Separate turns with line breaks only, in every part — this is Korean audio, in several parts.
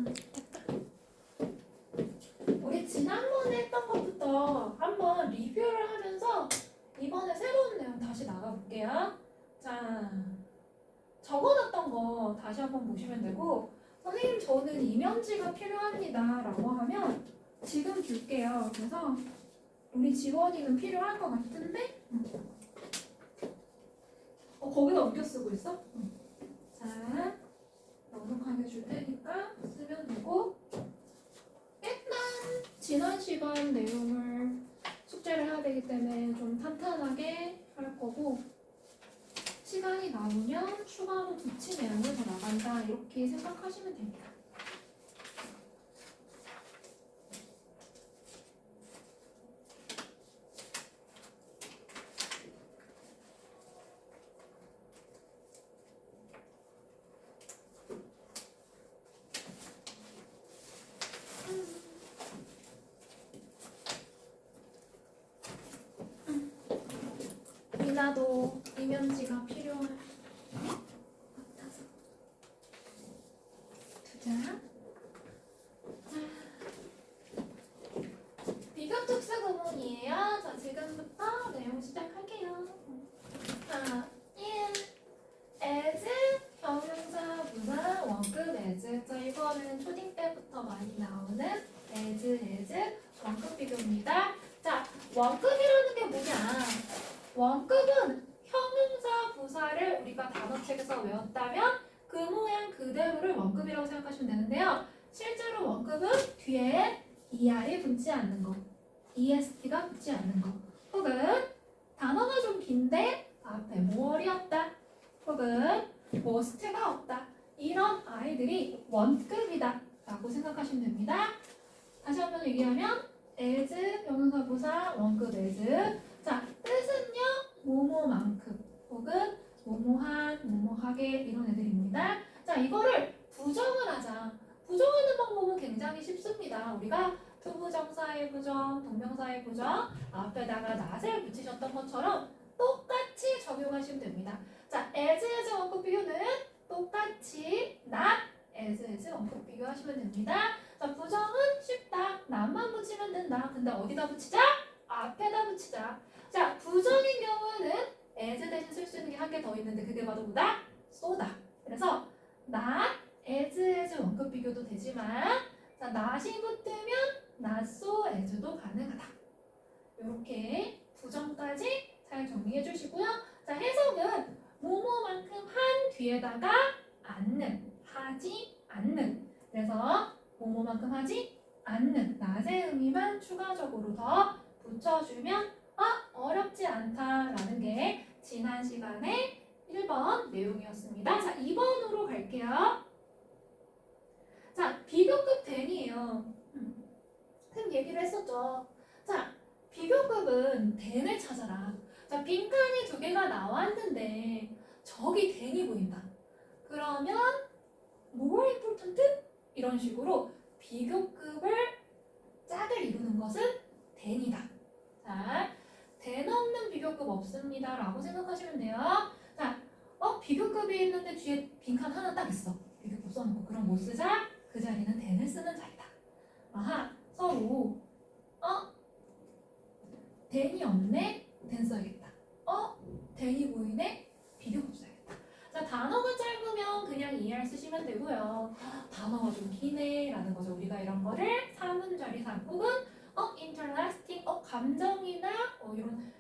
됐다. 우리 지난번에 했던 것부터 한번 리뷰를 하면서 이번에 새로운 내용 다시 나가볼게요. 자, 적어놨던 거 다시 한번 보시면 되고, 선생님 저는 이면지가 필요합니다 라고 하면 지금 줄게요. 그래서 우리 지원이는 필요할 것 같은데 거기다 옮겨 쓰고 있어? 자, 넉넉하게 줄 테니까 쓰면 되고, 일단 지난 시간 내용을 숙제를 해야 되기 때문에 좀 탄탄하게 할 거고, 시간이 남으면 추가로 붙인 내용을 더 나간다 이렇게 생각하시면 됩니다. 미나도 이면지가 필요할 것 같아서 두자. 비교 특수 구문이에요. 자, 지금부터 내용 시작할게요. 자, 1. as 형용사 부사 원급 as. 자, 이거는 초딩 때부터 많이 나오는 as 원급 비교입니다. 자, 원급이라는 게 뭐냐? 원급은 형용사 부사를 우리가 단어책에서 외웠다면 그 모양 그대로를 원급이라고 생각하시면 되는데요. 실제로 원급은 뒤에 er이 붙지 않는 거, est가 붙지 않는 거, 혹은 단어가 좀 긴데 앞에 more이 없다, 혹은 must가 없다, 이런 아이들이 원급이다 라고 생각하시면 됩니다. 다시 한번 얘기하면 as 형용사 부사 원급 as. 자, 뜻은요 뭐뭐만큼 혹은 뭐뭐한 뭐뭐하게 이런 애들입니다. 자, 이거를 부정을 하자. 부정하는 방법은 굉장히 쉽습니다. 우리가 투부정사의 부정, 동명사의 부정 앞에다가 not을 붙이셨던 것처럼 똑같이 적용하시면 됩니다. 자, as 원급 비교는 똑같이 not as 원급 비교하시면 됩니다. 자, 부정은 쉽다. not만 붙이면 된다. 근데 어디다 붙이자? 앞에다 붙이자. 자, 부정인 경우에는 as 대신 쓸 수 있는 게 한 개 더 있는데 그게 바로 뭐다? so다. 그래서 not as 원급 비교도 되지만, 자, not이 붙으면 not so as도 가능하다. 이렇게 부정까지 잘 정리해 주시고요. 자, 해석은 뭐뭐만큼 한 뒤에다가 않는, 하지 않는. 그래서 뭐뭐만큼 하지 않는 not의 의미만 추가적으로 더 붙여주면 어렵지 않다라는 게 지난 시간에 1번 내용이었습니다. 자, 2번으로 갈게요. 자, 비교급 then이에요. 큰 얘기를 했었죠. 자, 비교급은 then을 찾아라. 자, 빈칸이 두 개가 나왔는데 저기 then이 보인다. 그러면 more important? 이런 식으로 비교급을 짝을 이루는 것은 then이다. 자, then 없는 비교급 없습니다 라고 생각하시면 돼요. 자, 비교급이 있는데 뒤에 빈칸 하나 딱 있어. 비교급 써놓고. 그럼 뭐 쓰자? 그 자리는 then을 쓰는 자리다. 아하, 서로 then이 없네? then 써야겠다. then이 보이네? 비교급 써야겠다. 자, 단어가 짧으면 그냥 ER 쓰시면 되고요. 단어가 좀 기네 라는 거죠. 우리가 이런 거를 사문자리상 혹은 interesting, 감정이나 이런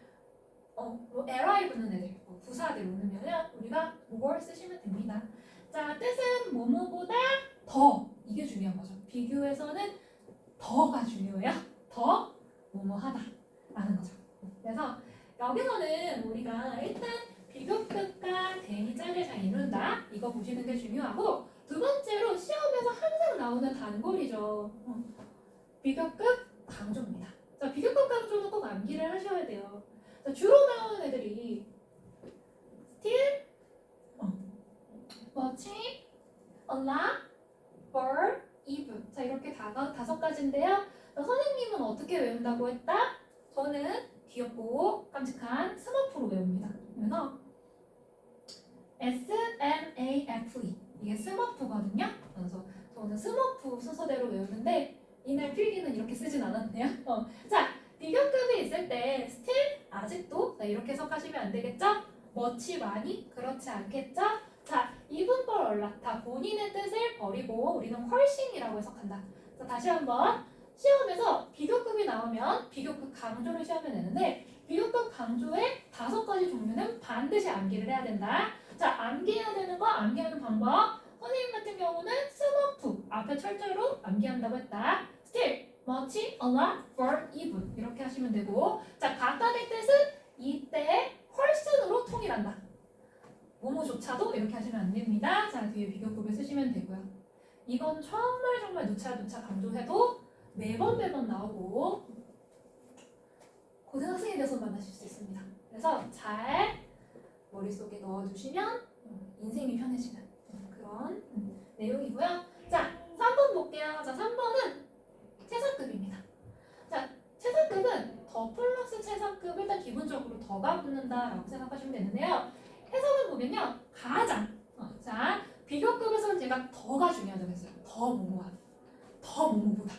뭐 li 붙는 애들 있고 부사들 오면은 우리가 more 쓰시면 됩니다. 자, 뜻은 뭐뭐보다 더, 이게 중요한 거죠. 비교에서는 더가 중요해요. 더 뭐뭐하다 라는 거죠. 그래서 여기서는 우리가 일단 비교급과 then이 짝을 잘 이룬다, 이거 보시는 게 중요하고, 두 번째로 시험에서 항상 나오는 단골이죠. 비교급 강조입니다. 자, 비교급 강조는 꼭 암기를 하셔야 돼요. 자, 주로 나오는 애들이 still, much, a lot, for, even. 자, 이렇게 다섯 가지인데요. 자, 선생님은 어떻게 외운다고 했다? 저는 귀엽고 깜찍한 스머프로 외웁니다. 그래서 SMAFE, 이게 스머프거든요. 그래서 저는 저는 스머프 순서대로 외우는데 이날 필기는 이렇게 쓰진 않았네요. 자, 비교급이 있을 때 still 아직도 이렇게 해석하시면 안 되겠죠? much 많이? 그렇지 않겠죠? 자, 이분벌 얼라타 본인의 뜻을 버리고 우리는 훨씬이라고 해석한다. 자, 다시 한번 시험에서 비교급이 나오면 비교급 강조를 시험에 내는데 비교급 강조의 5가지 종류는 반드시 암기를 해야 된다. 자, 암기해야 되는 거 암기하는 방법. 선생님 같은 경우는 스머프 앞에 철자로 암기한다고 했다. still, much, a lot, for, even 이렇게 하시면 되고 자, 각각의 뜻은 이때 훨씬으로 통일한다. 뭐뭐조차도 이렇게 하시면 안 됩니다. 자, 뒤에 비교급을 쓰시면 되고요. 이건 정말 누차 강조해도 매번 나오고 고등학생이 돼서 만나실 수 있습니다. 그래서 잘 머릿속에 넣어주시면 인생이 편해지는 그런 내용이고요. 자, 3번 볼게요. 자, 3번은 최상급입니다. 자, 최상급은 더 플러스 최상급 일단 기본적으로 더가 붙는다라고 생각하시면 되는데요. 해석을 보면요. 가장 자, 비교급에서는 제가 더가 중요하다고 했어요. 더 뭐뭐하다. 더 뭐뭐보다.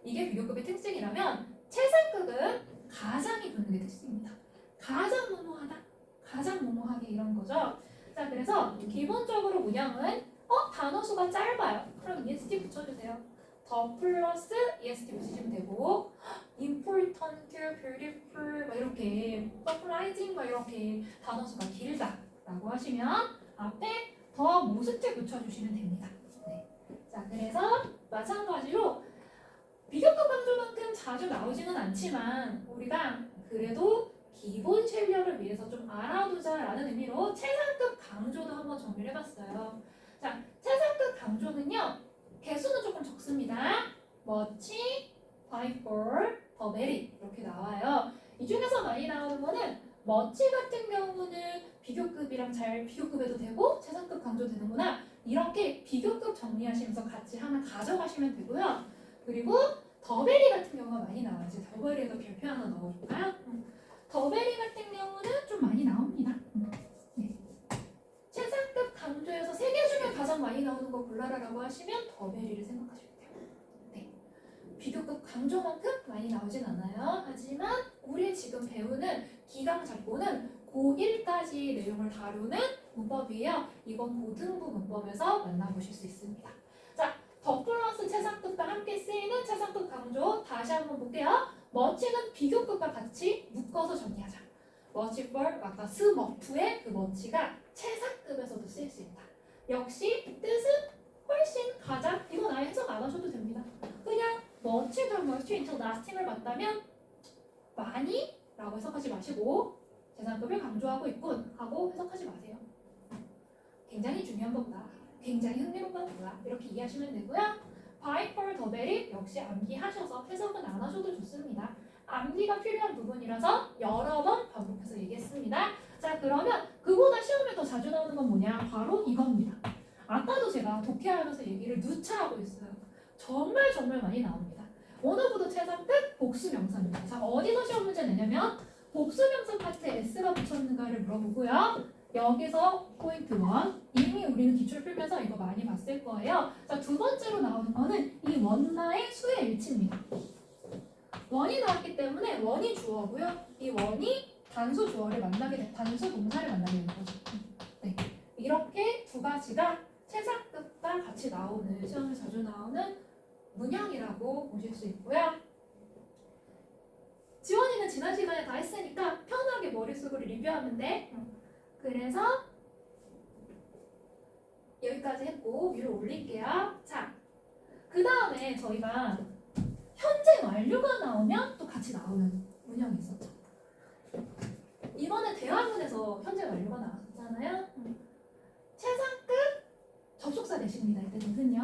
이게 비교급의 특징이라면 최상급은 가장이 붙는 게 특징입니다. 가장 뭐뭐하다. 가장 뭐뭐하게 이런 거죠. 자, 그래서 기본적으로 문형은 단어 수가 짧아요. 그럼 EST 붙여주세요. 더 플러스 EST 붙이시면 되고 important, beautiful 막 이렇게 surprising 막 이렇게 단어 수가 길다라고 하시면 앞에 더 모스트 붙여주시면 됩니다. 네. 자, 그래서 마찬가지로 비교급 강조만큼 자주 나오지는 않지만 우리가 그래도 기본 실력을 위해서 좀 알아두자라는 의미로 최상급 강조도 한번 정리를 해봤어요. 자, 최상급 강조는요. 개수는 조금 적습니다. much, by far, the very 이렇게 나와요. 이 중에서 많이 나오는 거는 much 같은 경우는 비교급이랑 잘 비교급해도 되고 최상급 강조 되는구나. 이렇게 비교급 정리하시면서 같이 하나 가져가시면 되고요. 그리고 더베리 같은 경우가 많이 나와요. 이제 더베리에도 별표 하나 넣어줄까요? 더베리 같은 경우는 좀 많이 나옵니다. 네. 최상급 강조에서 3개 중에 가장 많이 나오는 거 골라라라고 하시면 더베리를 생각하시면 돼요. 네. 비교급 강조만큼 많이 나오진 않아요. 하지만 우리 지금 배우는 기강 잡고는 고1까지 내용을 다루는 문법이에요. 이건 고등부 문법에서 만나보실 수 있습니다. 자, 더 플러스 최상급과 함께 쓰이는 최상급 강조 다시 한번 볼게요. much는 비교급과 같이 묶어서 정리하자. much for 아까 스머프의 그 much가 최상급에서도 쓰일 수 있다. 역시 뜻은 훨씬 가장 이건 아예 해석 안 하셔도 됩니다. 그냥 much가 much into lasting을 봤다면 많이 라고 해석하지 마시고 최상급을 강조하고 있군 하고 해석하지 마세요. 굉장히 중요한 겁니다. 굉장히 흥미로운 겁니다. 이렇게 이해하시면 되고요. by for the very 역시 암기하셔서 해석은 안 하셔도 좋습니다. 암기가 필요한 부분이라서 여러 번 반복해서 얘기했습니다. 자, 그러면 그보다 시험에 더 자주 나오는 건 뭐냐? 바로 이겁니다. 아까도 제가 독해하면서 얘기를 누차 하고 있어요. 정말 많이 나옵니다. 원어부도 최상급 복수명사입니다. 자, 어디서 시험 문제 내냐면 복수명사 파트에 S가 붙였는가를 물어보고요. 여기서 포인트 1 이미 우리는 기출 풀면서 이거 많이 봤을 거예요. 자, 두 번째로 나오는 거는 이 원나의 수의 일치입니다. 원이 나왔기 때문에 원이 주어고요. 이 원이 단수 주어를 단수 동사를 만나게 되는 거죠. 네, 이렇게 두 가지가 최상급과 같이 나오는 시험에 자주 나오는 문형이라고 보실 수 있고요. 지원이는 지난 시간에 다 했으니까 편하게 머릿속으로 리뷰하면 돼. 그래서 여기까지 했고 위로 올릴게요. 자, 그 다음에 저희가 현재 완료가 나오면 또 같이 나오는 문형이 있었죠. 이번에 대화문에서 현재 완료가 나왔잖아요. 최상급 접속사 대신입니다. 이때 뜻은요.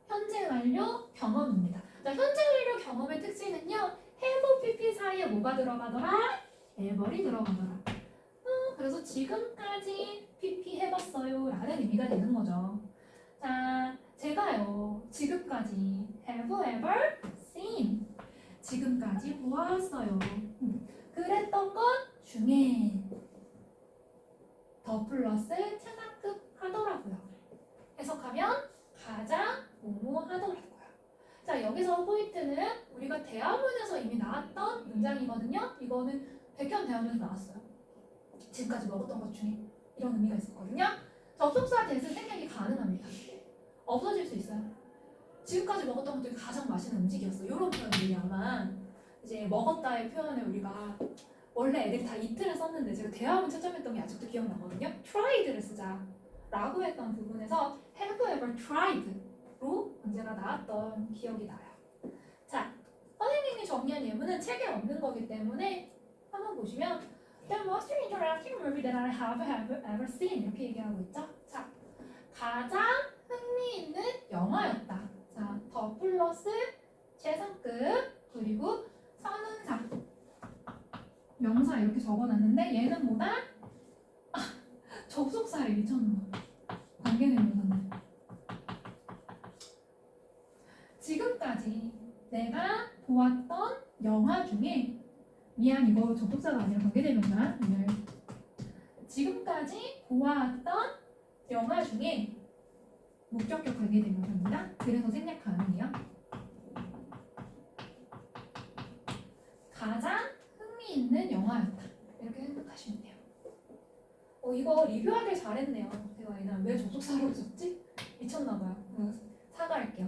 현재 완료 경험입니다. 자, 현재 완료 경험의 특징은요. have, pp 사이에 뭐가 들어가더라? ever이 들어가더라. 그래서 지금까지 pp 해봤어요 라는 의미가 되는 거죠. 자, 제가요 지금까지 have ever seen 지금까지 보았어요. 그랬던 것 중에 더 플러스 최상급 하더라고요. 해석하면 가장 뭐뭐 하더라고요. 자, 여기서 포인트는 우리가 대화문에서 이미 나왔던 문장이거든요. 이거는 백현 대화문에서 나왔어요. 지금까지 먹었던 것 중에 이런 의미가 있었거든요. 접속사 대신 생략이 가능합니다. 없어질 수 있어요. 지금까지 먹었던 것 중에 가장 맛있는 음식이었어. 이런 표현들이 아마 이제 먹었다의 표현을 우리가 원래 애들이 다 이틀을 썼는데 제가 대화문 채점했던 게 아직도 기억나거든요. tried를 쓰자 라고 했던 부분에서 have you ever tried로 문제가 나왔던 기억이 나요. 자, 선생님이 정리한 예문은 책에 없는 거기 때문에 한번 보시면 The most interesting movie that I have ever seen 이렇게 얘기하고 있죠. 자, 가장 흥미있는 영화였다. 자, 더 플러스 최상급 그리고 선운사 명사 이렇게 적어놨는데 얘는 뭐다? 접속사를 미쳤나 관계대명사네. 지금까지 내가 보았던 영화 중에 미안 이거 접속사가 아니라 관계대명사. 지금까지 보았던 영화 중에 목적격 관계대명사입니다. 그래서 생략 가능해요. 가장 흥미있는 영화였다. 이렇게 생각하시면 돼요. 이거 리뷰하길 잘했네요. 제가 이날 왜 접속사로 썼지? 미쳤나봐요. 사과할게요.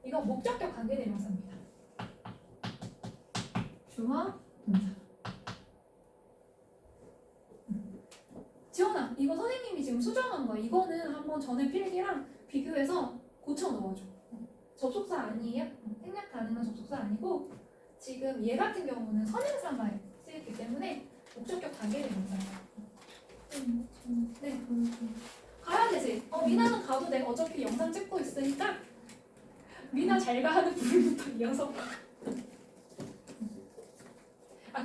이거 목적격 관계대명사입니다. 주어, 동사. 지원아, 이거 선생님이 지금 수정한 거야. 이거는 한번 전에 필기랑 비교해서 고쳐 넣어줘. 접속사 아니에요? 생략 가능한 접속사 아니고 지금 얘 같은 경우는 선행사만 쓰였기 때문에 목적격 관계대명사예요. 네. 가야 되지. 미나는 가도 돼. 어차피 영상 찍고 있으니까 미나 잘 가 하는 부분부터 이어서.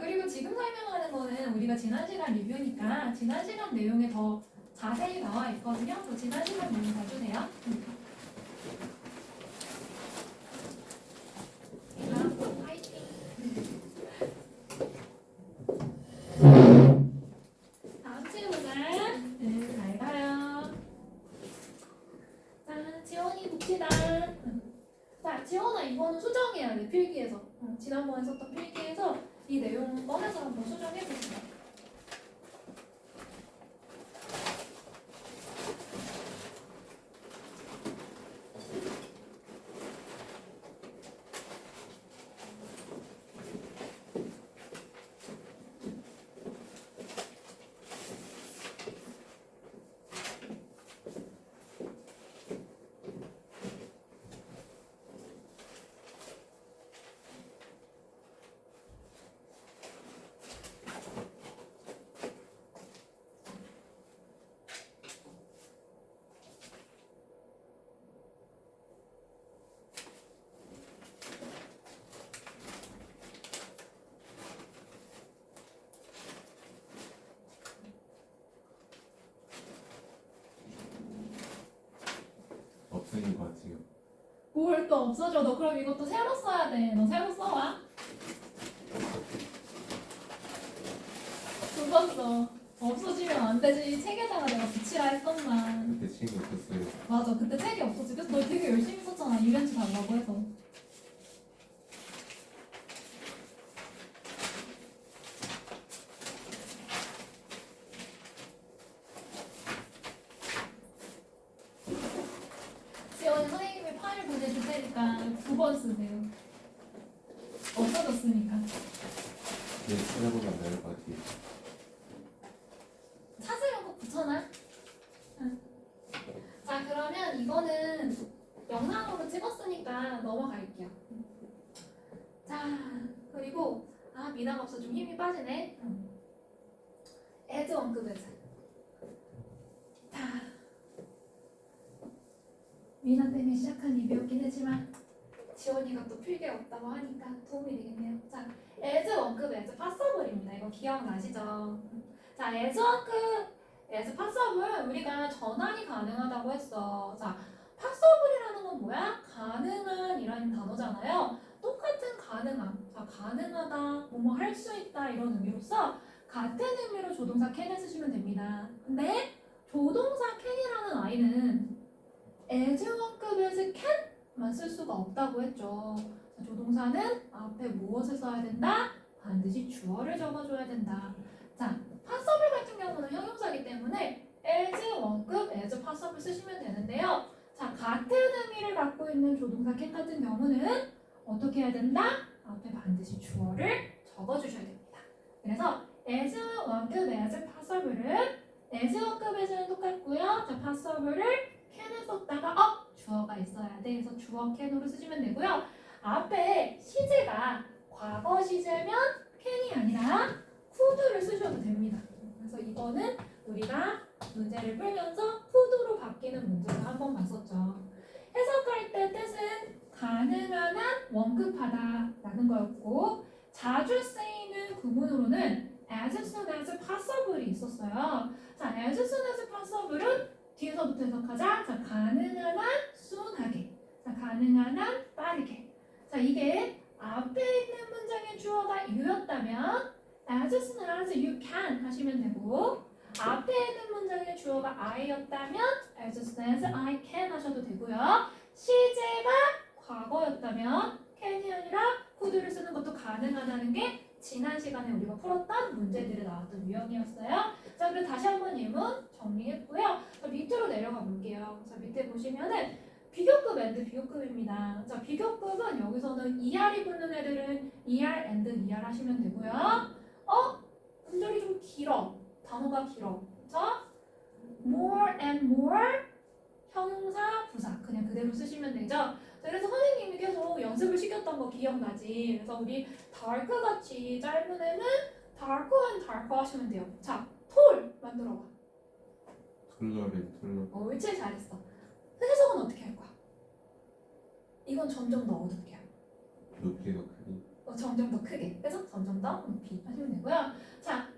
그리고 지금 설명하는 거는 우리가 지난 시간 리뷰니까 지난 시간 내용에 더 자세히 나와 있거든요. 그래서 지난 시간 내용 봐주세요. 파이팅. 다음 친구들 잘 가요. 자, 지원이 봅시다. 자, 지원아 이거는 수정해야 돼. 필기에서. 지난번에 썼던 필기에서 이 내용 꺼내서 한번 수정해보세요.
없어진 것 같아요.
뭘 또 없어져? 너 그럼 이것도 새로 써야 돼. 너 새로 써와. 두 번 써. 없어지면 안 되지. 책에다가 내가 붙이라 했던만.
그때 친구 없었어요.
맞아. 그때 책이 없었지. 그래서 너 되게 열심히 썼잖아. 이벤트 달라고 해서. 지원이 선생님이 파일 보내줄 테니까 9번 쓰세요. 없어졌으니까.
네, 찾아보면 나을 것 같아요.
찾으면 꼭 붙여놔. 응. 자, 그러면 이거는 영상으로 찍었으니까 넘어갈게요. 자, 그리고 미나가 없어 좀 힘이 빠지네. as 원급 as. 자, 미나 때문에 시작한 리뷰였긴 하지만 지원이가 또 필기 없다고 하니까 도움이 되겠네요. 자, as 원급 as 파서블입니다. 이거 기억나시죠? 자, as 원급 as 파서블 우리가 전환이 가능하다고 했어. 자, 파서블이라는 건 뭐야? 가능한이라는 단어잖아요. 똑같은 가능함. 자, 가능하다, 뭐뭐 할 수 있다 이런 의미로서 같은 의미로 조동사 can을 쓰시면 됩니다. 근데 조동사 can이라는 I는 as 원급 as can만 쓸 수가 없다고 했죠. 자, 조동사는 앞에 무엇을 써야 된다? 반드시 주어를 적어줘야 된다. 자, 파서블 같은 경우는 형용사이기 때문에 as 원급 as 파서블 쓰시면 되는데요. 자, 같은 의미를 갖고 있는 조동사 can 같은 경우는 어떻게 해야 된다? 앞에 반드시 주어를 적어주셔야 됩니다. 그래서 as 원급 as 파서블은 as 원급 as는 똑같고요. 자, 파서블을 can을 썼다가 주어가 있어야 돼. 그래서 주어 can으로 쓰시면 되고요. 앞에 시제가 과거 시제면 can이 아니라 could를 쓰셔도 됩니다. 그래서 이거는 우리가 문제를 풀면서 could로 바뀌는 문제를 한번 봤었죠. 해석할 때 뜻은 가능한 한 원급하다라는 거였고 자주 쓰이는 구문으로는 as soon as possible이 있었어요. 자, as soon as possible은 뒤에서부터 해석하자. 자, 가능한 한 soon하게. 자, 가능한 한 빠르게. 자, 이게 앞에 있는 문장의 주어가 you였다면 as soon as you can 하시면 되고 앞에 있는 문장의 주어가 I였다면 as soon as I can 하셔도 되고요. 시제가 과거였다면 can이 아니라 could를 쓰는 것도 가능하다는 게 지난 시간에 우리가 풀었던 문제들에 나왔던 유형이었어요. 자, 그럼 다시 한번 예문 정리했고요. 자, 밑으로 내려가 볼게요. 자, 밑에 보시면은 비교급 and 비교급입니다. 자, 비교급은 여기서는 ER이 붙는 애들은 ER and ER 하시면 되고요. 문절이 좀 길어. 단어가 길어. 자, more and more 형용사 부사 그냥 그대로 쓰시면 되죠. 자, 그래서 선생님이 계속 연습을 시켰던 거 기억나지? 그래서 우리 dark 같이 짧은 애는 dark and dark 하시면 돼요. 자, tall 만들어봐.
툴러는
옳지, 잘했어. 해석은 어떻게 할 거야? 이건 점점 더 어둡게 하고
높이 더 크게
점점 더 크게. 그래서 점점 더 높이 하시면 되고요. 자,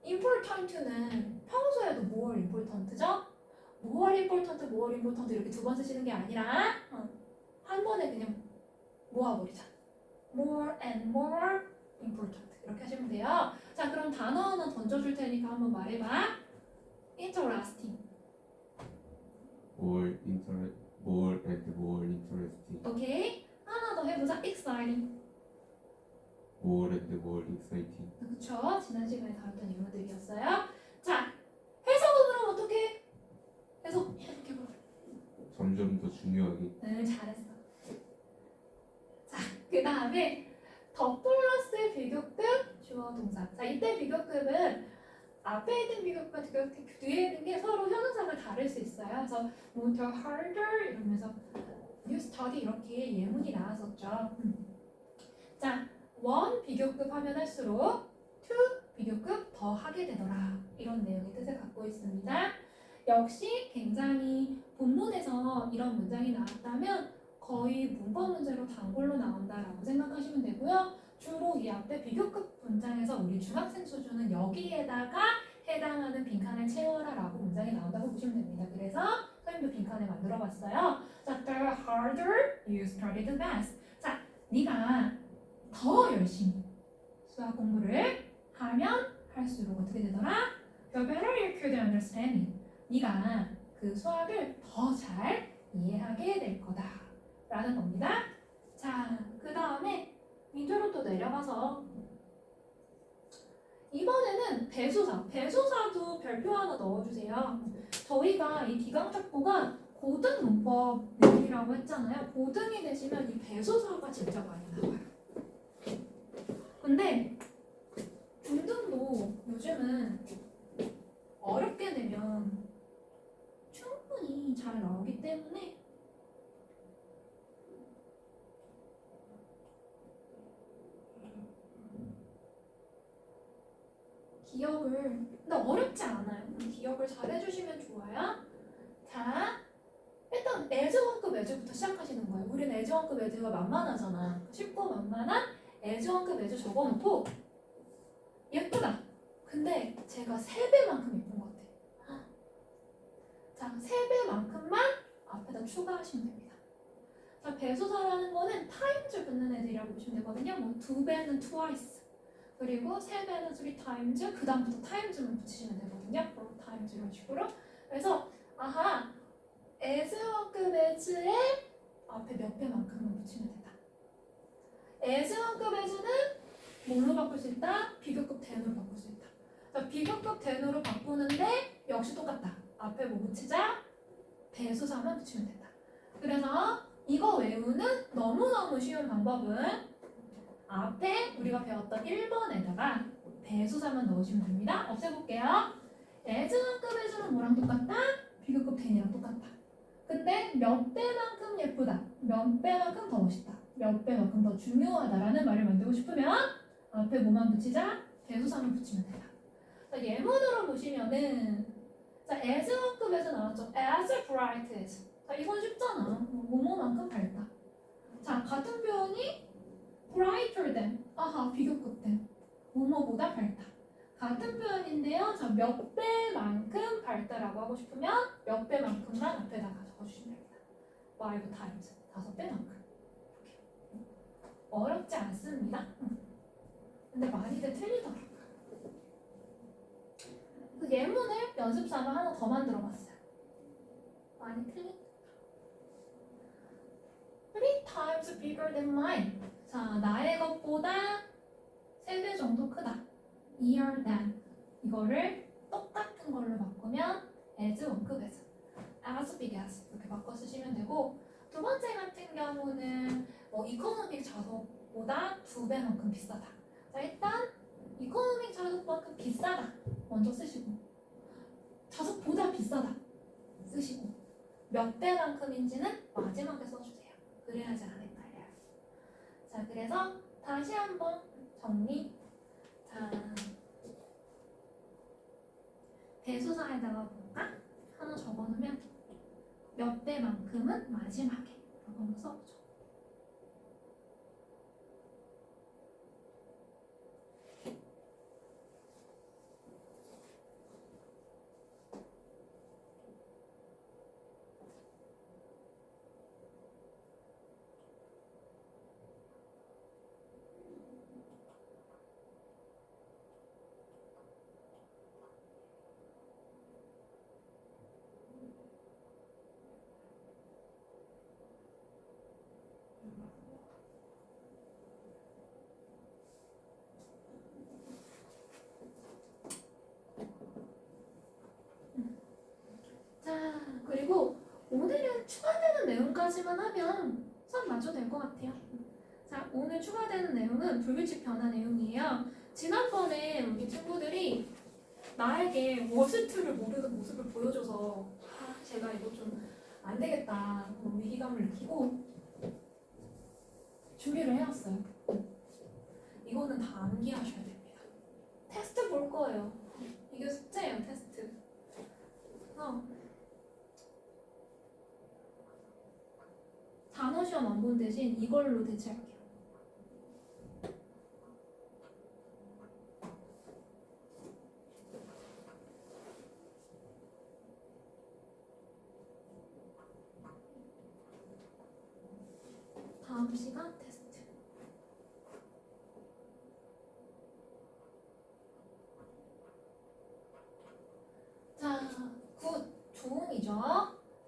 important는 평소에도 more important죠? more important 이렇게 두 번 쓰시는 게 아니라 한 번에 그냥 모아버리자. more and more important 이렇게 하시면 돼요. 자, 그럼 단어 하나 던져줄 테니까 한번 말해봐. interesting.
more and more interesting
오케이. 하나 더 해보자. exciting.
more and more exciting
그쵸? 지난 시간에 다뤘던 유머들이었어요. 자, 해석은 그럼 어떻게? 해석해봐.
점점 더 중요하게
응, 잘했어. 자, 그 다음에 더 플러스 비교급 주어 동사. 자, 이때 비교급은 앞에 있는 비교급과 뒤에 있는 게 서로 형용사가 다를 수 있어요. 그래서 뭐 the harder 이러면서 you study 이렇게 예문이 나왔었죠. 자, 원 비교급 하면 할수록 two 비교급 더 하게 되더라. 이런 내용의 뜻을 갖고 있습니다. 역시 굉장히 본문에서 이런 문장이 나왔다면 거의 문법 문제로 단골로 나온다라고 생각하시면 되고요. 주로 이 앞에 비교급 문장에서 우리 중학생 수준은 여기에다가 해당하는 빈칸을 채워라라고 문장이 나온다고 보시면 됩니다. 그래서 선생님도 빈칸을 만들어봤어요. 자, the harder you study the math. 자, 네가 더 열심히 수학 공부를 하면 할수록 어떻게 되더라? The better you could understand it. 네가 그 수학을 더 잘 이해하게 될 거다 라는 겁니다. 자, 그 다음에 밑으로 또 내려가서 이번에는 배수사도 별표 하나 넣어주세요. 저희가 이 기강적보가 고등 문법 내용이라고 했잖아요. 고등이 되시면 이 배수사가 진짜 많이 나와요. 근데 중등도 요즘은 어렵게 내면 충분히 잘 나오기 때문에 기억을, 근데 어렵지 않아요. 기억을 잘 해주시면 좋아요. 자, 일단 애즈원급 애즈부터 시작하시는 거예요. 우리는 애즈원급 애즈가 만만하잖아. 쉽고 만만한 애즈원급 애즈 적어놓고 예쁘다. 근데 제가 3배만큼 예쁜 것 같아. 자, 3배만큼만 앞에다 추가하시면 됩니다. 자, 배수사라는 거는 타임즈 붙는 애들이라고 보시면 되거든요. 뭐 2배는 twice, 그리고 3배는 3times, 그 다음부터 times만 붙이시면 되거든요. 4times 이런 식으로. 그래서 아하, as만큼 as에 앞에 몇 배만큼만 붙이면 된다. as만큼 as는 뭘로 바꿀 수 있다? 비교급 대으로 바꿀 수 있다. 자, 비교급 대으로 바꾸는데 역시 똑같다. 앞에 뭐 붙이자? 배수사만 붙이면 된다. 그래서 이거 외우는 너무너무 쉬운 방법은 앞에 우리가 배웠던 1번에다가 배수사만 넣으시면 됩니다. 없애볼게요. as만큼 as는 뭐랑 똑같다? 비교급 대이랑 똑같다. 근데 몇 배만큼 예쁘다, 몇 배만큼 더 멋있다, 몇 배만큼 더 중요하다라는 말을 만들고 싶으면 앞에 뭐만 붙이자? 대소사만 붙이면 된다. 자, 예문으로 보시면은 자, as만큼에서 나왔죠. as bright as. 자, 이건 쉽잖아. 뭐뭐만큼 밝다. 자, 같은 표현이 brighter than. 아하, 비교급 than. 뭐뭐보다 밝다. 같은 표현인데요. 자, 몇 배만큼 밝다라고 하고 싶으면 몇 배만큼만 앞에다가 적어주시면 됩니다. 5 times. 5배만큼. 이렇게. 어렵지 않습니다. 근데 많이들 틀리더라고요. 그 예문을 연습 삼아 하나 더 만들어 봤어요. 많이 틀린? 3 times bigger than mine. 자, 나의 것보다 3배 정도 크다. Ear than. 이거를 똑같은 걸로 바꾸면 as 원급 as. as big as. 이렇게 바꿔 쓰시면 되고, 두 번째 같은 경우는 뭐 이코노믹 좌석보다 2배만큼 비싸다. 자, 일단 이코노믹 좌석만큼 비싸다 먼저 쓰시고, 좌석보다 비싸다 쓰시고, 몇 배만큼인지는 마지막에 써주세요. 그래야지 안 헷갈려요. 자, 그래서 다시 한번 정리. 자, 대소사에다가 볼까? 하나 적어놓으면 몇 배만큼은 마지막에 라고 한번 써보죠. 자, 그리고 오늘은 추가되는 내용까지만 하면 선 맞춰도 될 것 같아요. 자, 오늘 추가되는 내용은 불규칙 변화 내용이에요. 지난번에 우리 친구들이 나에게 워스트를 모르는 모습을 보여줘서 제가 이거 좀 안 되겠다 위기감을 느끼고 준비를 해왔어요. 이거는 다 암기하셔야 됩니다. 테스트 볼 거예요. 이게 숙제예요, 테스트. 그래서 단어 시험 안 본 대신 이걸로 대체할게요. 다음 시간 테스트. 자, 굿. 좋음이죠.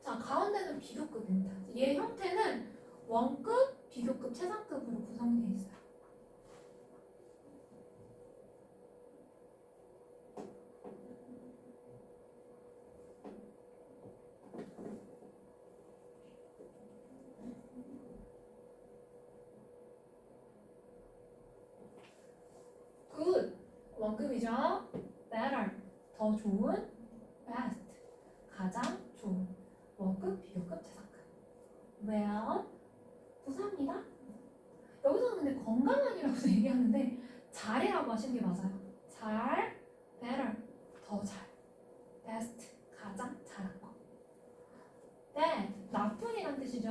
자, 가운데는 비교급입니다. 얘 형태는 원급, 비교급, 최상급으로 구성이 되어 있어요. 굿. 원급이죠. better. 더 좋은. best. 가장 좋은. 원급, 비교급, 최상급. well. 부사입니다. 여기서는 근데 건강한이라고 얘기하는데 잘이라고 하시는 게 맞아요. 잘, better, 더 잘, best, 가장 잘한 거. bad, 나쁜이란 뜻이죠.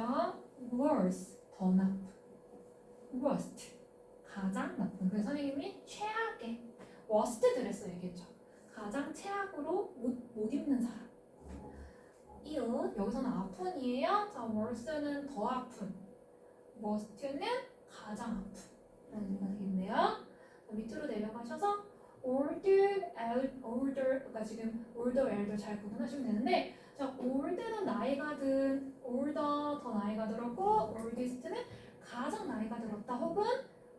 worse, 더 나쁜. worst, 가장 나쁜. 그래서 선생님이 최악의 worst 드레스 얘기했죠. 가장 최악으로 못 입는 사람. 이웃, 여기서는 아픈이에요. 자, worse는 더 아픈. worst는 가장 아픈 라는 얘기가 되겠네요. 밑으로 내려가셔서 older, older, 그러니까 지금 older, elder 잘 구분하시면 되는데 자, older는 나이가 든, older 더 나이가 들었고, oldest는 가장 나이가 들었다 혹은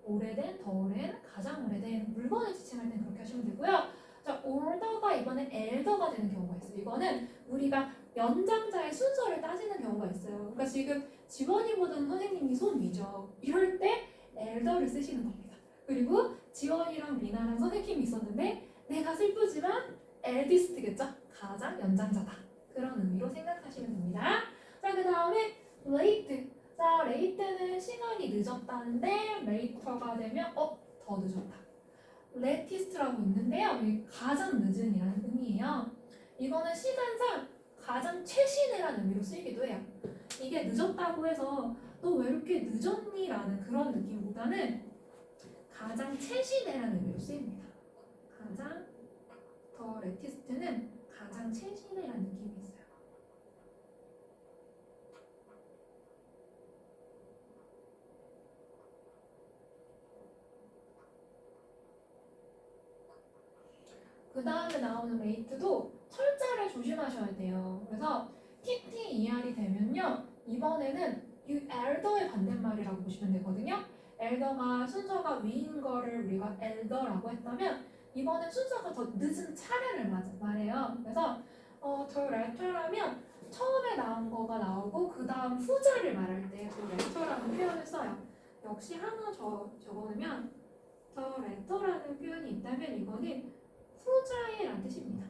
오래된, 더 오랜, 가장 오래된 물건을 지칭할 땐 그렇게 하시면 되고요. 자, older가 이번에 elder가 되는 경우가 있어요. 이거는 우리가 연장자의 순서를 따지는 경우가 있어요. 그러니까 지금 지원이 보던 선생님이 손 위죠. 이럴 때 elder를 쓰시는 겁니다. 그리고 지원이랑 미나랑 선생님이 있었는데 내가 슬프지만 eldest겠죠? 가장 연장자다. 그런 의미로 생각하시면 됩니다. 자, 그 다음에 late. 자, late는 시간이 늦었다는데 later가 되면 더 늦었다. latest라고 있는데요. 이 가장 늦은이라는 의미예요. 이거는 시간상 가장 최신이라는 의미로 쓰이기도 해요. 이게 늦었다고 해서 너 왜 이렇게 늦었니? 라는 그런 느낌보다는 가장 최신이라는 의미로 쓰입니다. 가장 더 latest는 가장 최신이라는 느낌이 있어요. 그 다음에 나오는 late도 철자를 조심하셔야 돼요. 그래서 TTER이 되면요. 이번에는 이 elder의 반대말이라고 보시면 되거든요. elder가 순서가 위인 거를 우리가 elder라고 했다면 이번엔 순서가 더 늦은 차례를 말해요. 그래서 더 latter라면 처음에 나온 거가 나오고 그 다음 후자를 말할 때 더 latter라는 표현을 써요. 역시 하나 적어놓으면 더 latter라는 표현이 있다면 이거는 후자의란 뜻입니다.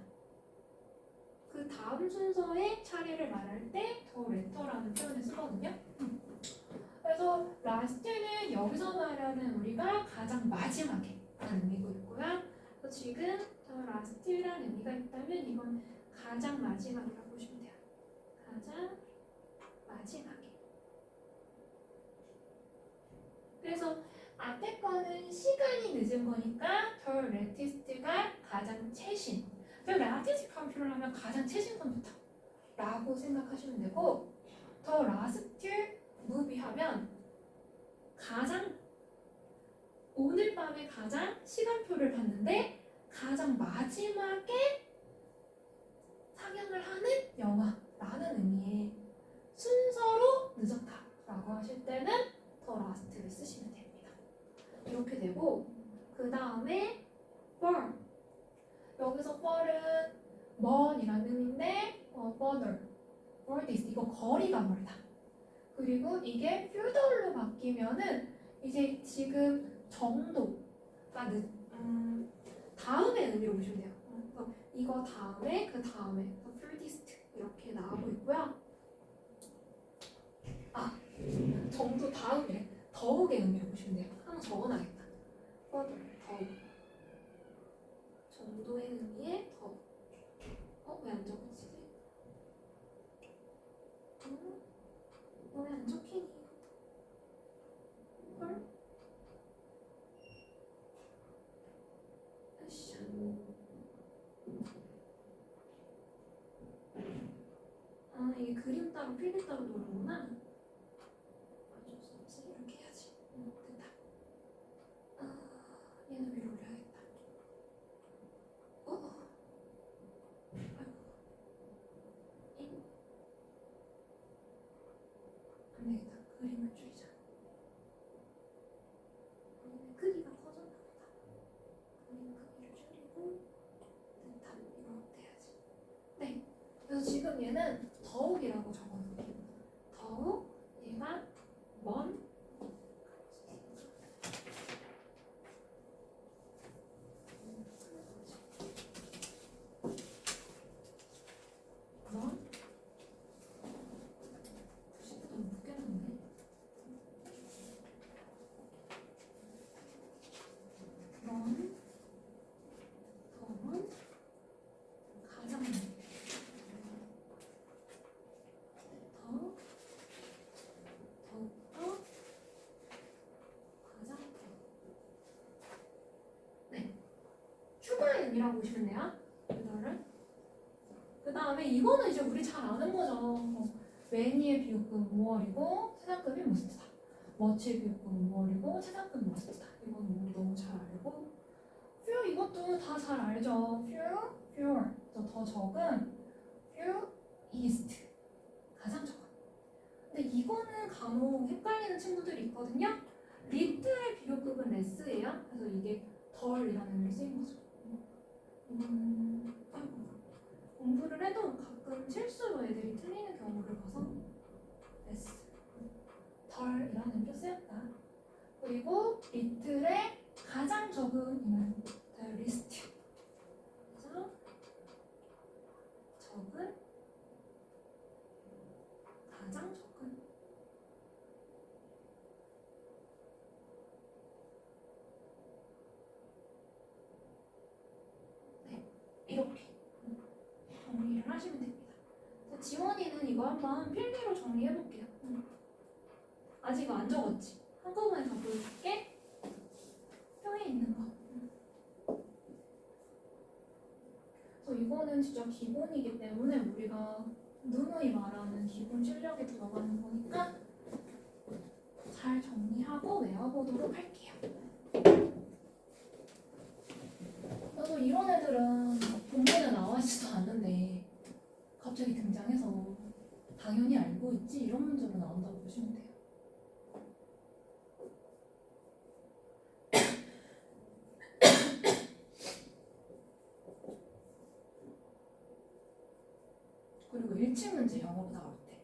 그 다음 순서의 차례를 말할 때 더 latter라는 표현을 쓰거든요. 그래서 last는 여기서 말하는 우리가 가장 마지막에 라는 의미가 있고요. 그래서 지금 더 last라는 의미가 있다면 이건 가장 마지막이라고 보시면 돼요. 가장 마지막에. 그래서 앞에 거는 시간이 늦은 거니까 더 latest가 가장 최신. 더 latest 컴퓨터를 하면 가장 최신 컴퓨터 라고 생각하시면 되고 더 last movie 하면 가장 오늘 밤에 가장 시간표를 봤는데 가장 마지막에 상영을 하는 영화라는 의미의 순서로 늦었다라고 하실 때는 더 last를 쓰시면 됩니다. 이렇게 되고 그 다음에 far 여기서 far은 먼이라는 의미인데 further, furthest 이거 거리가 멀다. 그리고 이게 further로 바뀌면은 이제 지금 정도가 다음의 의미로 보시면 돼요. 그래서 이거 다음에 그 다음에 furthest 이렇게 나오고 있고요. 정도 다음에 더욱의 의미로 보시면 돼요. 하나 적어놔야겠다. 더욱 정도의 의미의 더욱. 왜 안 적어지지? 왜 안 적히니? 헐? 으쌰. 이게 그림 따로 필기 따로 노는구나. 어쩔 수 없이 이렇게 해야지. 됐다. 얘는 위로 올려야겠다. 아이고. 안 되겠다. 그림을 줄이자. 크기가 커졌나 보다. 그림 크기를 줄이고 됐다. 이거 돼야지. 네. 그래서 지금 얘는 더욱이라고 적어놓을게요. 더욱 얘가 먼 글씨가 너무 묶여놨네. 더먼 가장 더욱더 가장 네 추가의 의미라고 보시면 돼요. 이거를 그 다음에 이거는 이제 우리 잘 아는 거죠. 매니의 비읍금 무얼이고 최상급이 must다. 머치의 비읍금 무얼이고 최상급이 must다. 이거는 우리 너무 잘 알고 few 이것도 다 잘 알죠. few, fewer 더 적은 few east. 가장 적은. 근데 이거는 간혹 헷갈리는 친구들이 있거든요. little의 비교급은 less예요. 그래서 이게 덜이라는 의미로 쓰인 거죠. 공부를 해도 가끔 실수로 애들이 틀리는 경우를 봐서 less, 덜이라는 의미로 쓰였다. 그리고 little의 가장 적은이는 the least. 그래서 적은, 가장 적은. 네, 이렇게 정리를 하시면 됩니다. 자, 지원이는 이거 한번 필기로 정리해 볼게요. 아직 안 적었지? 한꺼번에 다 보여줄게. 표에 있는 거. 그래서 이거는 진짜 기본이기 때문에 우리가 누누이 말하는 기본 실력에 들어가는 거니까 잘 정리하고 외워보도록 할게요. 나도 이런 애들은 본문에 나와 있지도 않는데 갑자기 등장해서 당연히 알고 있지 이런 문제로 나온다고 보시면 돼요. 그리고 일치 문제 영어로 나올 때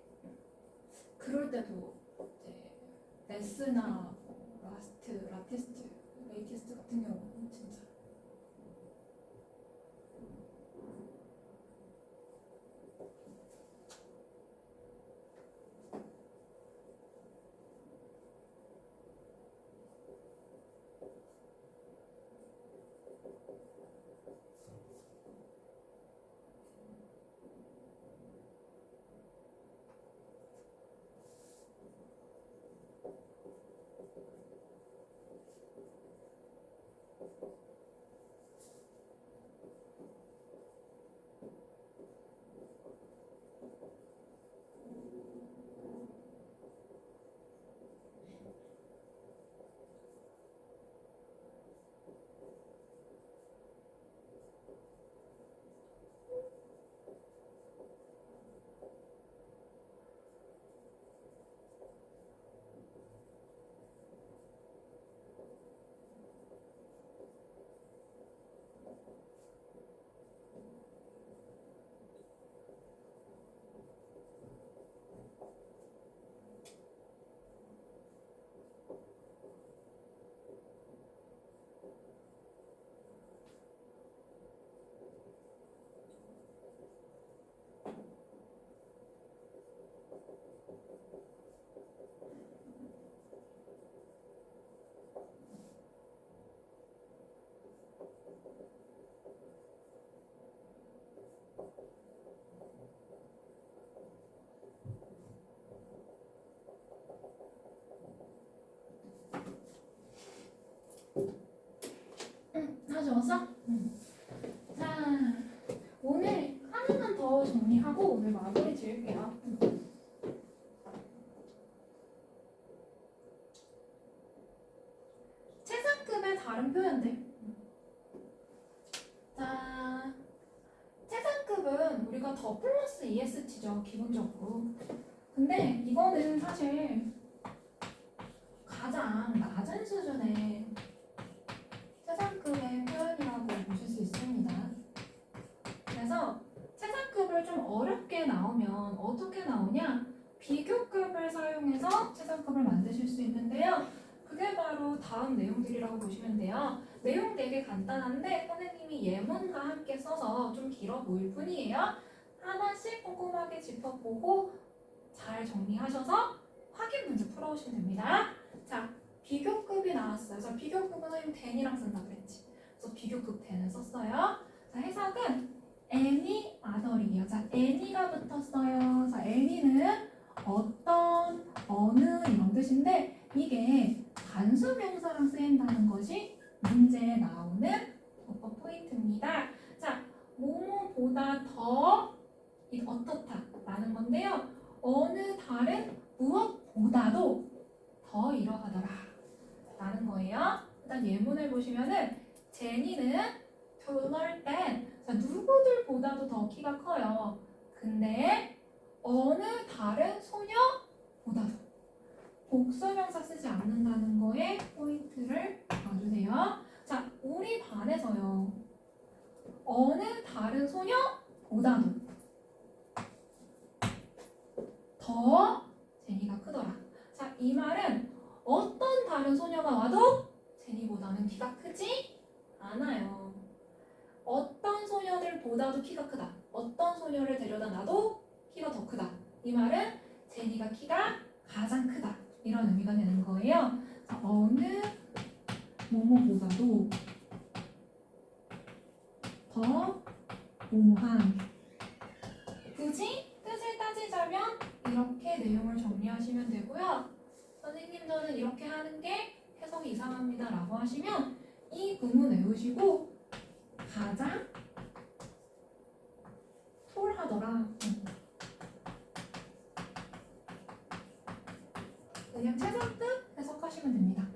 그럴 때도 이제 레스나 라스트, 라티스트, 레이티스트 같은 경우는 진짜 다 적었어? 자, 오늘 하나만 더 정리하고 오늘 마무리 지을게요. 최상급의 다른 표현들. 자, 최상급은 우리가 더 플러스 EST죠, 기본적으로. 근데 이거는 사실 가장 낮은 수준의 최상급의 표현이라고 보실 수 있습니다. 그래서 최상급을 좀 어렵게 나오면 어떻게 나오냐? 비교급을 사용해서 최상급을 만드실 수 있는데요. 그게 바로 다음 내용들이라고 보시면 돼요. 내용 되게 간단한데 선생님이 예문과 함께 써서 좀 길어 보일 뿐이에요. 하나씩 꼼꼼하게 짚어보고 잘 정리하셔서 확인 문제 풀어오시면 됩니다. 자, 비교급이 나왔어요. 자, 비교급은 선생님 than이랑 쓴다 그랬지. 그래서 비교급 than을 썼어요. 자, 해석은 any other이에요. 자, any가 붙었어요. 자, any는 어떤, 어느 이런 뜻인데 이게 단수 명사랑 쓰인다는 것이 문제에 나오는 어법 포인트입니다. 자, 뭐뭐보다 더 어떻다 라는 건데요. 어느 다른 무엇보다도 더 이러하더라 라는 거예요. 일단 예문을 보시면은 제니는 taller than, 자, 누구들보다도 더 키가 커요. 근데 어느 다른 소녀보다도 복수명사 쓰지 않는다는 거에 포인트를 봐주세요. 자, 우리 반에서요. 어느 다른 소녀보다도 더 제니가 크더라. 자, 이 말은 어떤 다른 소녀가 와도 제니보다는 키가 크지 않아요. 어떤 소녀들보다도 키가 크다. 어떤 소녀를 데려다 놔도 키가 더 크다. 이 말은 제니가 키가 가장 크다. 이런 의미가 되는 거예요. 자, 어느 뭐뭐보다도 더 모호한. 굳이 뜻을 따지자면 이렇게 내용을 정리하시면 되고요. 선생님 저는 이렇게 하는 게 해석이 이상합니다 라고 하시면 이 구문 외우시고 가장 톨하더라. 그냥 최상급 해석하시면 됩니다.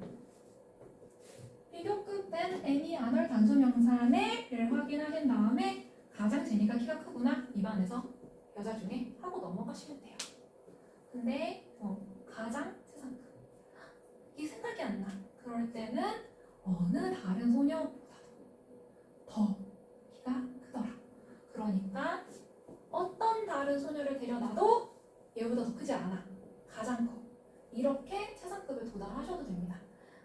비교급된 any other 단수명사네를 확인하신 다음에 가장 제니가 키가 크구나 입안에서 여자 중에 하고 넘어가시면 돼요. 근데 가장 최상급 이게 생각이 안 나. 그럴 때는 어느 다른 소녀보다도 더 키가 크더라. 그러니까 어떤 다른 소녀를 데려놔도 얘보다 더 크지 않아. 가장 커. 이렇게 최상급에 도달하셔도 됩니다.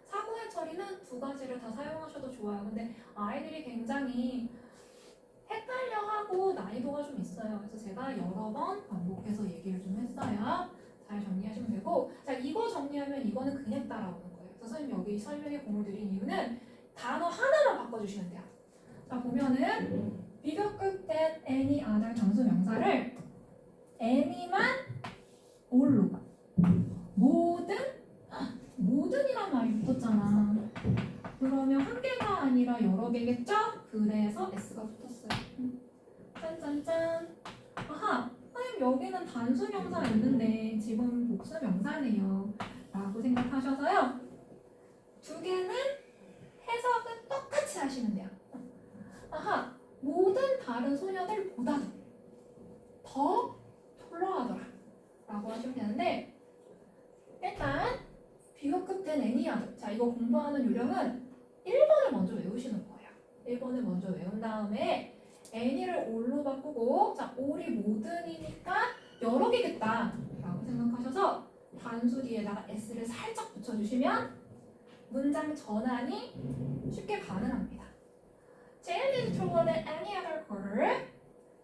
사고의 처리는 두 가지를 다 사용하셔도 좋아요. 근데 아이들이 굉장히 헷갈려하고 난이도가 좀 있어요. 그래서 제가 여러 번 반복해서 얘기를 좀 했어요. 잘 정리하시면 되고, 자, 이거 정리하면 이거는 그냥 따라오는 거예요. 그래서 선생님 여기 설명에 공을 들인 이유는 단어 하나만 바꿔주시면 돼요. 자, 보면은 비교급된 any other 장수 명사를 any만 올로 모든이란 말이 붙었잖아. 그러면 한 개가 아니라 여러 개겠죠? 그래서 S가 붙었어요. 짠짠짠. 아하, 선생님 여기는 단수명사 있는데 지금 복수명사네요 라고 생각하셔서요. 두 개는 해석은 똑같이 하시면 돼요. 아하, 모든 다른 소녀들보다도 더 톨러하더라 라고 하시면 되는데, 일단 비교급된 애니아들. 자, 이거 공부하는 요령은 1번을 먼저 외우시는 거예요. 1번을 먼저 외운 다음에 애니를 올로 바꾸고, 자, 올이 모든이니까 여러 개겠다 라고 생각하셔서 단수 뒤에다가 S를 살짝 붙여주시면 문장 전환이 쉽게 가능합니다. Jane is taller than any other girl.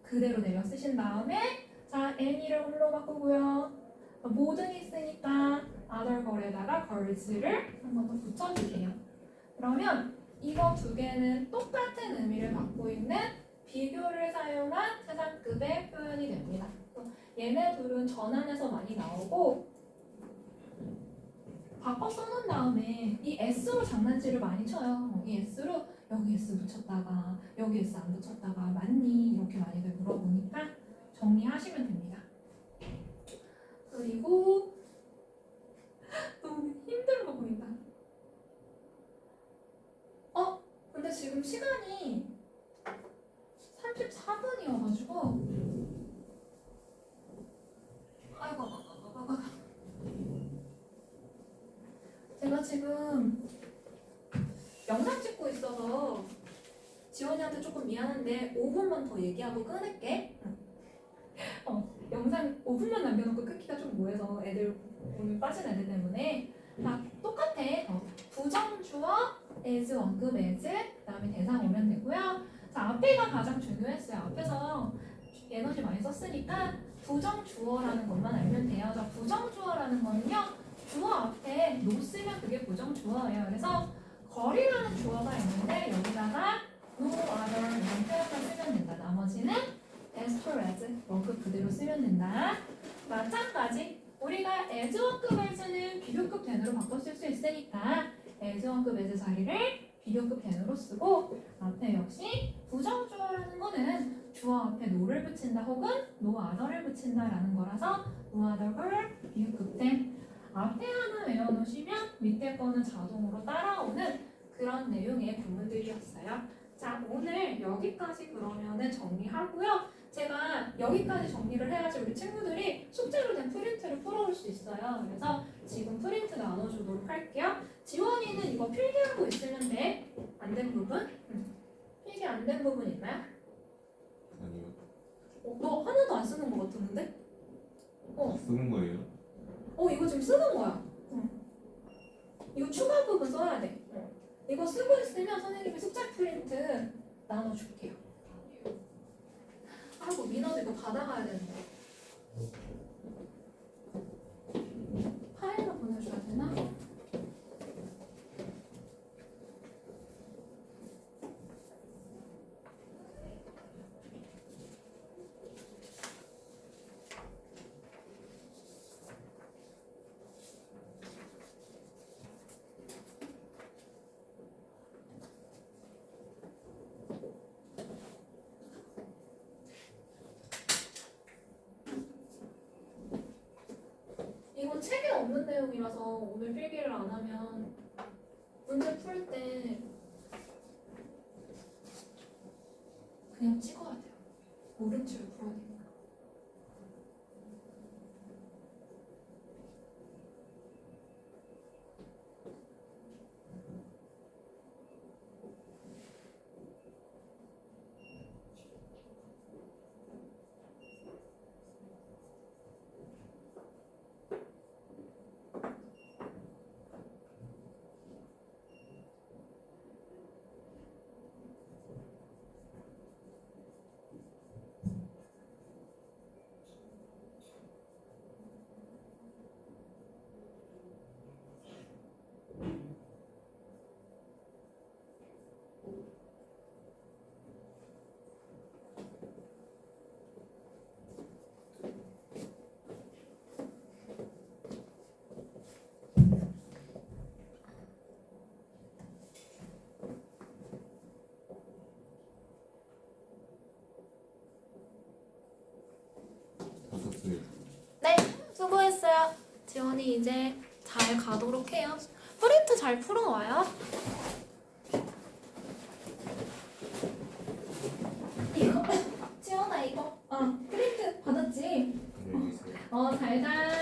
그대로 내려 쓰신 다음에, 자, any를 올로 바꾸고요. 모든 있으니까 other girl에다가 girls를 한 번 더 붙여주세요. 그러면 이거 두 개는 똑같은 의미를 갖고 있는 비교를 사용한 최상급의 표현이 됩니다. 얘네 둘은 전환에서 많이 나오고, 바꿔 써놓은 다음에 이 S로 장난질을 많이 쳐요. 이 S로 여기 S 붙였다가 여기 S 안 붙였다가 맞니? 이렇게 많이들 물어보니까 정리하시면 됩니다. 그리고 너무 힘든 거 보인다. 근데 지금 시간이 34분이어가지고 아이고 제가 지금 영상 찍고 있어서 지원이한테 조금 미안한데 5분만 더 얘기하고 끊을게. 영상 5분만 남겨놓고 끊기가 좀 뭐해서 애들 오늘 빠진 애들 때문에 다 똑같아. 부정주어 as 원급 as 그다음에 대사 오면 되고요. 자, 앞에가 가장 중요했어요. 앞에서 에너지 많이 썼으니까 부정주어라는 것만 알면 돼요. 자, 부정주어라는 거는요, 주어 앞에 no 쓰면 그게 부정주어예요. 그래서 거리라는 주어가 있는데 여기다가 no other 이런 표현만 쓰면 된다. 나머지는 as to as 원급 그대로 쓰면 된다. 마찬가지 우리가 as 원급 as는 비교급 된으로 바꿔 쓸 수 있으니까 as 원급 as 자리를 비교급 된으로 쓰고, 앞에 역시 부정주어라는 거는 주어 앞에 no를 붙인다 혹은 no other를 붙인다라는 거라서 no other를 비교급 된. 앞에 하나 외워놓으시면 밑에 거는 자동으로 따라오는 그런 내용의 구문들이었어요. 자, 오늘 여기까지 그러면은 정리하고요. 제가 여기까지 정리를 해야지 우리 친구들이 그냥 프린트를 풀어올 수 있어요. 그래서 지금 프린트 나눠주도록 할게요. 지원이는 이거 필기하고 있으면 돼. 안 된 부분? 필기 안 된 부분 있나요?
아니요.
너 하나도 안 쓰는 거 같았는데?
쓰는 거예요?
이거 지금 쓰는 거야. 이거 추가 부분 써야 돼. 이거 쓰고 있으면 선생님이 숙제 프린트 나눠줄게요. 아이고 민호도 이거 받아가야 되는데. 파일로 보내줘야 되나? 이건 책에 없는 내용이라서 오늘 필기를 안 하면 문제 풀 때 그냥 찍어야 돼요. 모른 채로 풀어야 되니까.
다 썼어요.
네, 수고했어요. 지원이 이제 잘 가도록 해요. 프린트 잘 풀어와요. 이거 지원아 이거 프린트 받았지?
안녕히 계세요.
잘 가.